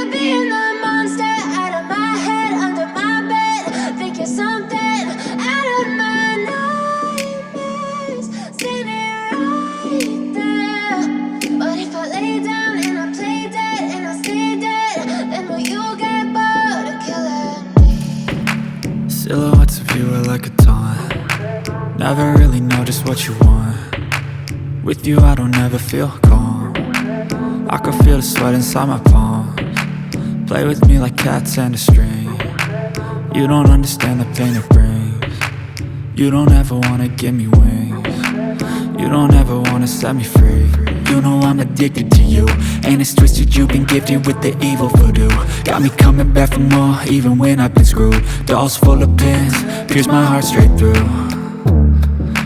of being the monster out of my head, under my bed. Think you're something out of my nightmares, standing right there. But if I lay down and I play dead and I stay dead, then will you get bored of killing me? Silhouettes of you are like a taunt. Never really know just what you want. With you I don't ever feel calm. I can feel the sweat inside my palms. Play with me like cats and a string. You don't understand the pain it brings. You don't ever wanna give me wings. You don't ever wanna set me free. You know I'm addicted to you, and it's twisted, you've been gifted with the evil voodoo. Got me coming back for more, even when I've been screwed. Dolls full of pins, pierce my heart straight through.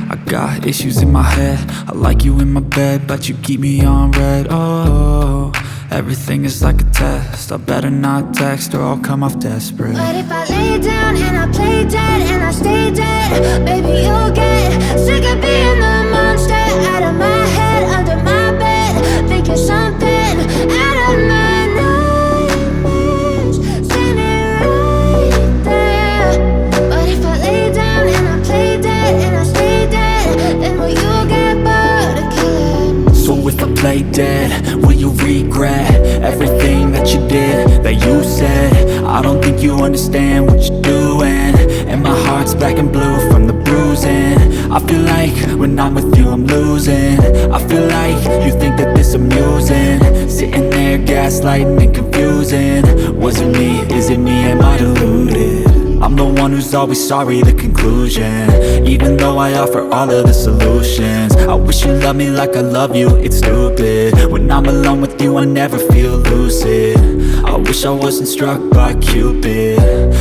I got issues in my head, I like you in my bed, but you keep me on red. Oh, everything is like a test, I better not text or I'll come off desperate. But if I lay down and I play dead and I stay dead, baby you'll get sick of being the monster out of my head, under my bed. Think you're something out of my nightmares, standing right there. But if I lay down and I play dead and I stay dead, then will you get bored of killing me? So if I play dead, will you regret everything that you did, that you said? I don't think you understand what you're doing, and my heart's black and blue from the bruising. I feel like when I'm with you I'm losing. I feel like you think that this amusing, sitting there gaslighting and confusing. Was it me? Is it me? Am I deluded? I'm the one who's always sorry, the conclusion, even though I offer all of the solutions. I wish you loved me like I love you, it's stupid. When I'm alone with you I never feel lucid. I wish I wasn't struck by Cupid.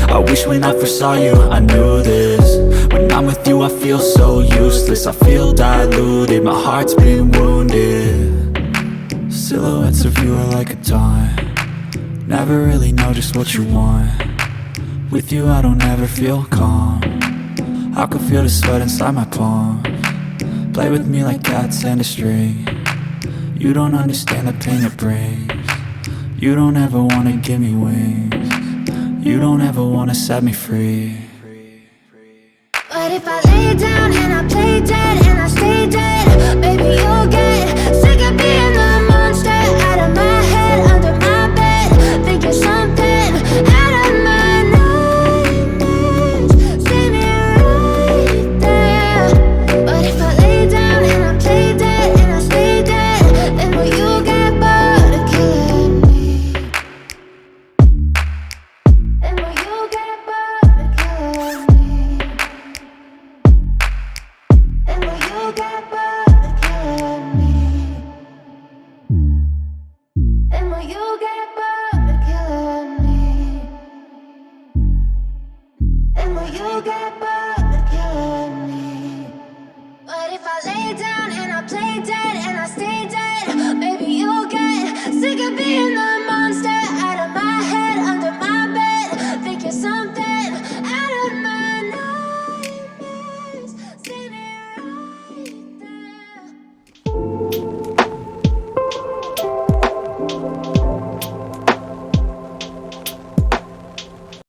I wish when I first saw you I knew this. When I'm with you I feel so useless, I feel diluted, my heart's been wounded. Silhouettes of you are like a taunt. Never really know just what you want. With you I don't ever feel calm. I can feel the sweat inside my palms. Play with me like cats and a string. You don't understand the pain it brings. You don't ever wanna give me wings. You don't ever wanna set me free. But if I lay down and I play dead and I stay dead, baby you'll get